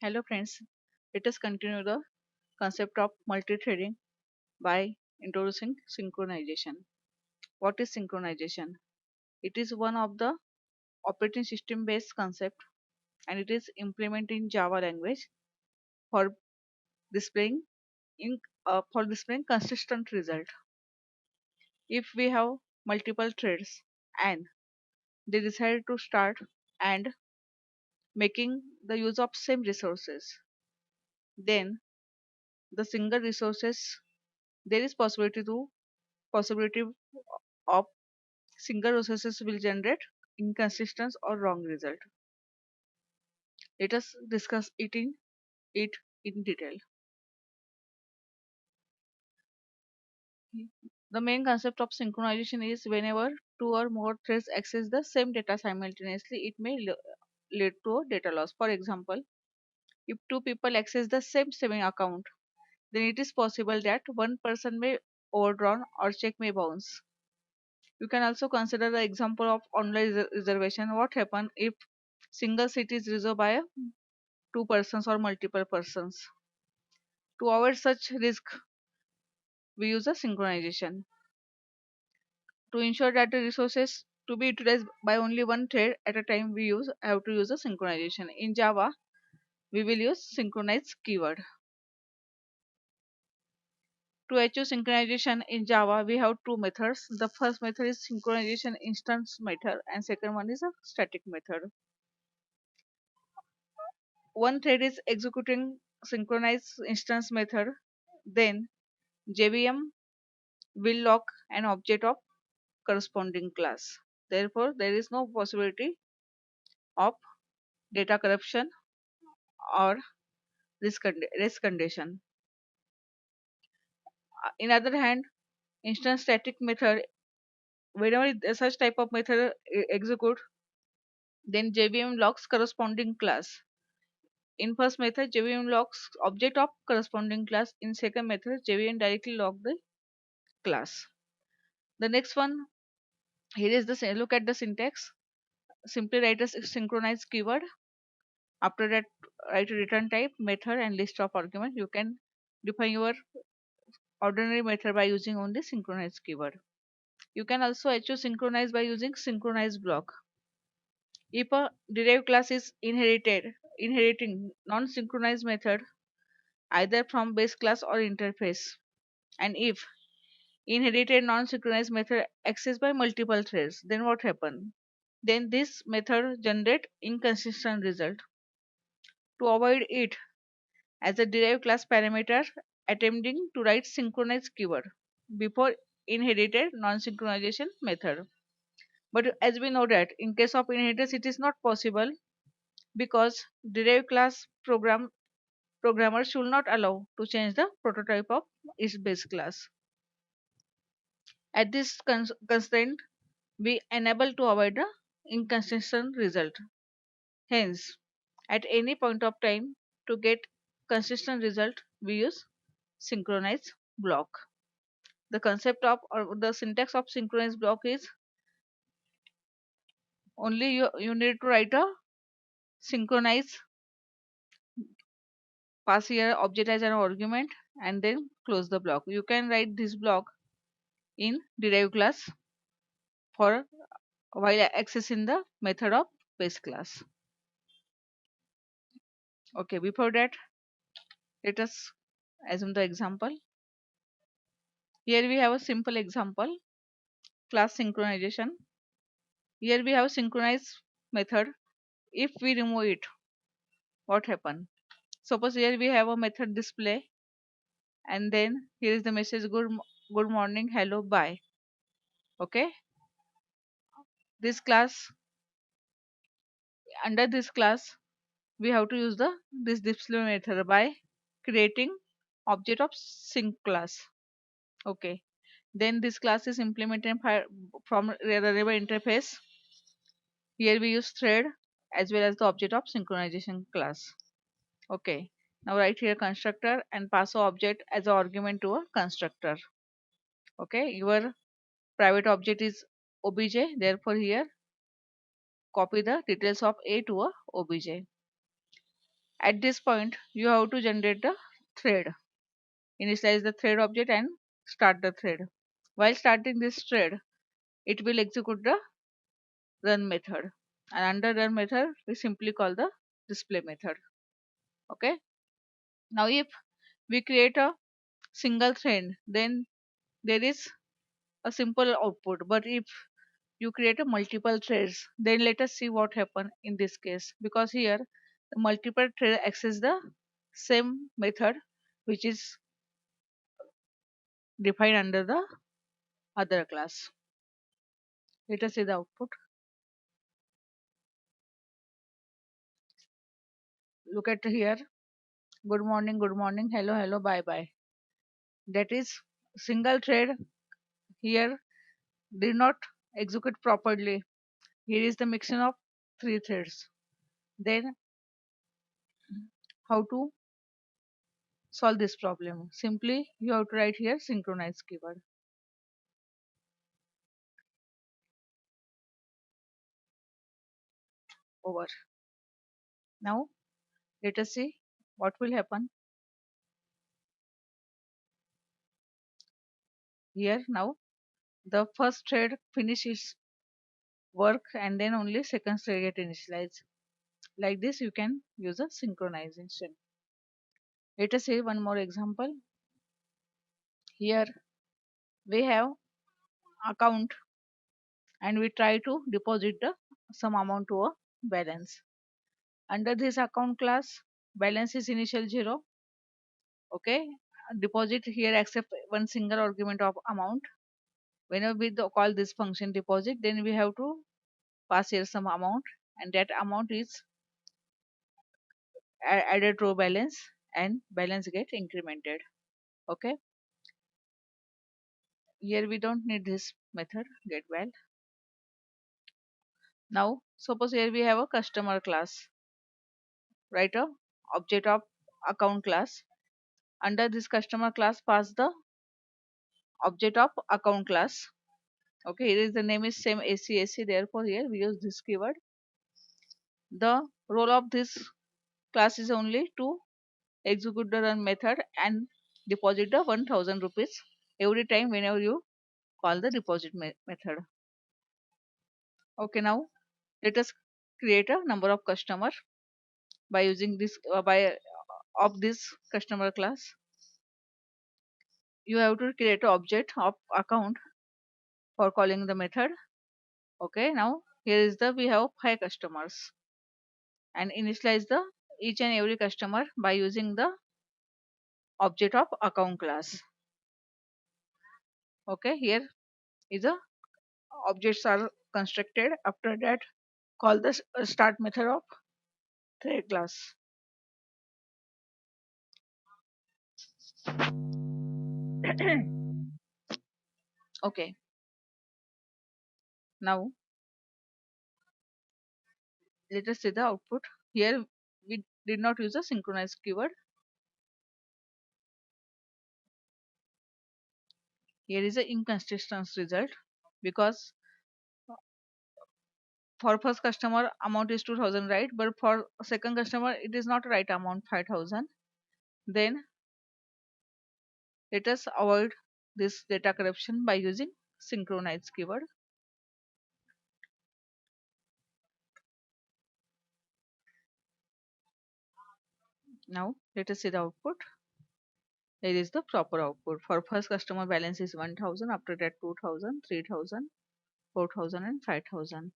Hello friends, let us continue the concept of multi-threading by introducing synchronization. What is synchronization? It is one of the operating system based concept and it is implemented in Java language for displaying for displaying consistent result. If we have multiple threads and they decide to start and making the use of same resources, then the single resources there is possibility of single resources will generate inconsistent or wrong result. Let us discuss it in detail. The main concept of synchronization is whenever two or more threads access the same data simultaneously, it may lead to a data loss. For example, if two people access the same saving account, then it is possible that one person may overdrawn or check may bounce. You can also consider the example of online reservation. What happens if single seat is reserved by two persons or multiple persons? To avoid such risk, we use a synchronization. To ensure that the resources to be utilized by only one thread at a time, we have to use a synchronization. In Java, we will use synchronize keyword. To achieve synchronization in Java, we have two methods. The first method is synchronization instance method, and second one is a static method. One thread is executing synchronize instance method, then JVM will lock an object of corresponding class. Therefore, there is no possibility of data corruption or risk condition. In other hand, instance static method, whenever such type of method execute, then JVM locks corresponding class. In first method, JVM locks object of corresponding class. In second method, JVM directly lock the class. The next one, here is the look at the syntax. Simply write a synchronize keyword. After that, write a return type, method, and list of argument. You can define your ordinary method by using only synchronize keyword. You can also achieve synchronize by using synchronize block. If a derived class is inheriting non-synchronized method either from base class or interface, and if inherited non-synchronized method accessed by multiple threads, then what happen? Then this method generate inconsistent result. To avoid it, as a derived class parameter, attempting to write synchronize keyword before inherited non-synchronization method. But as we know that in case of inheritance it is not possible because derived class programmer should not allow to change the prototype of its base class. At this constraint, we enable to avoid the inconsistent result. Hence, at any point of time to get consistent result, we use synchronize block. The concept of or the syntax of synchronous block is only you need to write a synchronize, pass here object as an argument, and then close the block. You can write this block in derived class for while accessing the method of base class. Okay, before that, let us assume the example. Here we have a simple example, class synchronization. Here we have synchronize method. If we remove it, what happen? Suppose here we have a method display, and then here is the message good morning, hello, bye. Okay, this class, under this class we have to use the this display method by creating object of sync class. Okay, then this class is implemented from Reba interface. Here we use thread as well as the object of synchronization class. Okay, now write here constructor and pass a object as an argument to a constructor. Okay, your private object is obj, therefore here copy the details of a to a obj. At this point, you have to generate the thread. Initialize the thread object and start the thread. While starting this thread, it will execute the run method. And under run method, we simply call the display method. Okay. Now, if we create a single thread, then there is a simple output. But if you create a multiple threads, then let us see what happen in this case, because here the multiple thread access the same method which is defined under the other class. Let us see the output. Look at here. Good morning, hello, hello, bye bye. That is single thread here did not execute properly. Here is the mixing of three threads. Then how to solve this problem? Simply you have to write here synchronize keyword. Over. Now let us see what will happen here. Now the first thread finishes work and then only second thread get initialized. Like this you can use a synchronization. Let us see one more example. Here we have account and we try to deposit the some amount to a balance. Under this account class, balance is initial 0. Okay, deposit here accept one single argument of amount. Whenever we call this function deposit, then we have to pass here some amount, and that amount is added to balance, and balance get incremented. Okay, here we don't need this method get well. Now suppose here we have a customer class, write a object of account class. Under this customer class, pass the object of account class. Okay, here is the name is same ACAC, therefore here we use this keyword. The role of this class is only to execute the run method and deposit the 1000 rupees every time whenever you call the deposit method. Okay, now let us create a number of customer by using this by of this customer class. You have to create an object of account for calling the method. Okay, now here is the we have 5 customers and initialize the each and every customer by using the object of account class. Okay, here is a objects are constructed. After that, call the start method of thread class. Okay, now let us see the output. Here we did not use a synchronized keyword. Here is a inconsistent result because for first customer amount is 2000, right, but for second customer it is not right amount 5000. Then let us avoid this data corruption by using synchronized keyword. Now let us see the output. Here is the proper output. For first customer balance is 1000, after that 2000, 3000, 4000 and 5000.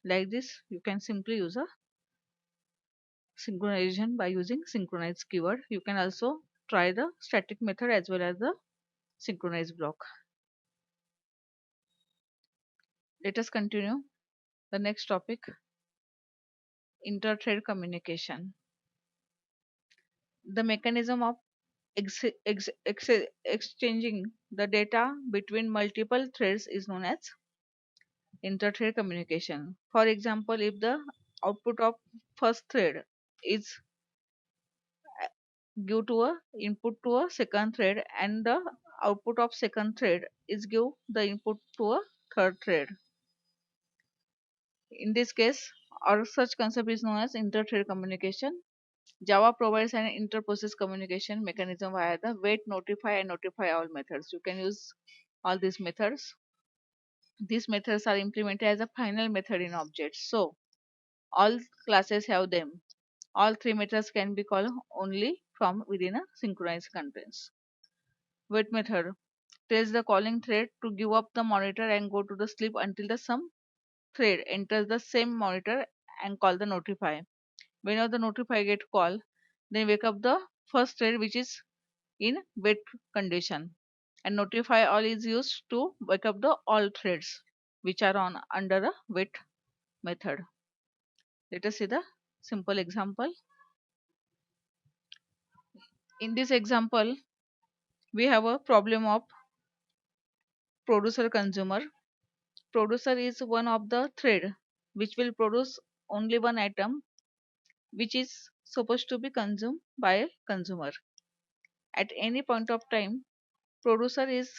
Like this you can simply use a synchronization by using synchronized keyword. You can also try the static method as well as the synchronized block. Let us continue the next topic, inter-thread communication. The mechanism of exchanging the data between multiple threads is known as inter-thread communication. For example, if the output of first thread is give to a input to a second thread and the output of second thread is give the input to a third thread. In this case, our such concept is known as inter-thread communication. Java provides an inter-process communication mechanism via the wait, notify, and notify all methods. You can use all these methods. These methods are implemented as a final method in objects. So all classes have them. All three methods can be called only from within a synchronized context. Wait method tells the calling thread to give up the monitor and go to the sleep until the some thread enters the same monitor and call the notify. Whenever the notify get call, then wake up the first thread which is in wait condition. And notify all is used to wake up the all threads which are on under the wait method. Let us see the simple example. In this example, we have a problem of producer consumer. Producer is one of the thread which will produce only one item which is supposed to be consumed by a consumer. At any point of time, producer is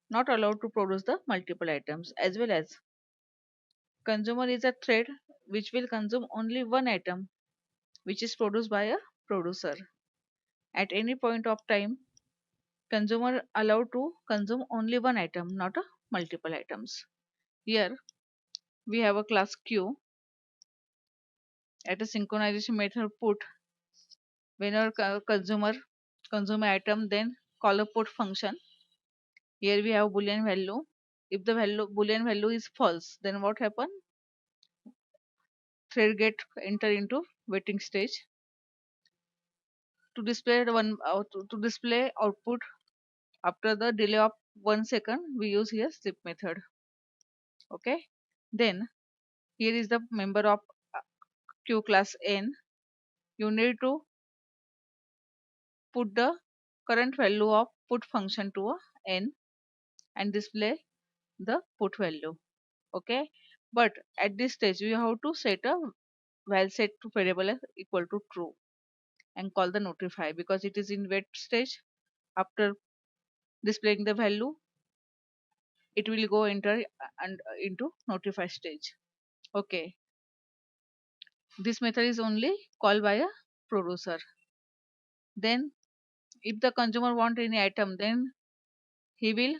not allowed to produce the multiple items, as well as consumer is a thread which will consume only one item which is produced by a producer. At any point of time, consumer allowed to consume only one item, not a multiple items. Here we have a class Q. At a synchronization method put, whenever consume item, then call a put function. Here we have boolean value. If the value boolean value is false, then what happen? Thread get enter into waiting stage. To display to display output after the delay of 1 second, we use here sleep method. Okay. Then here is the member of Q class N. You need to put the current value of put function to a N and display the put value. Okay. But at this stage, we have to set a val set to variable as equal to true and call the notify because it is in wait stage. After displaying the value, it will go enter and into notify stage. Okay. This method is only called by a producer. Then if the consumer want any item, then he will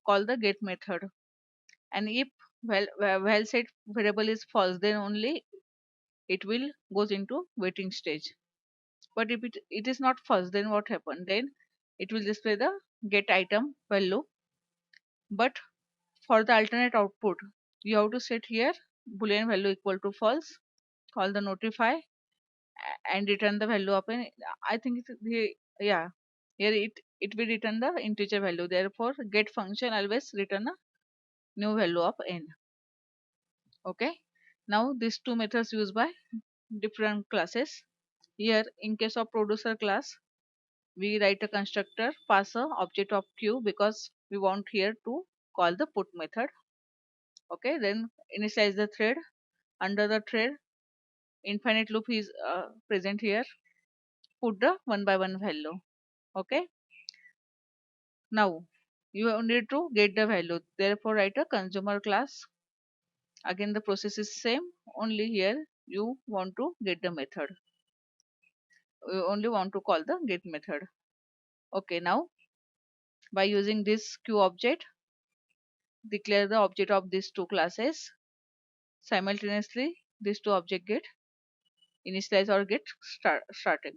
call the get method. And if val set variable is false, then only it will goes into waiting stage. But if it is not false, then what happen? Then it will display the get item value. But for the alternate output, you have to set here boolean value equal to false, call the notify and return the value of an, I think yeah, here it will return the integer value. Therefore get function always return a new value of n. Okay. Now these two methods used by different classes. Here in case of producer class, we write a constructor pass a object of q because we want here to call the put method. Okay. Then initialize the thread. Under the thread, infinite loop is present here. Put the one by one value. Okay. Now you need to get the value. Therefore write a consumer class. Again the process is same. Only here you want to get the method. You only want to call the get method. Okay. Now by using this q object, declare the object of these two classes. Simultaneously these two objects get initialized or get started.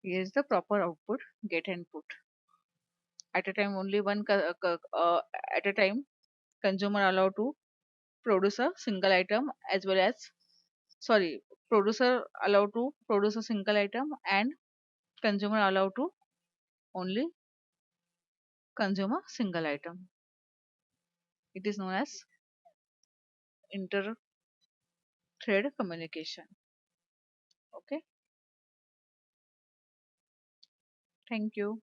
Here is the proper output get and put. At a time only at a time consumer allowed to produce a single item as well as, sorry, producer allowed to produce a single item and consumer allowed to only consume a single item. It is known as inter thread communication. Okay. Thank you.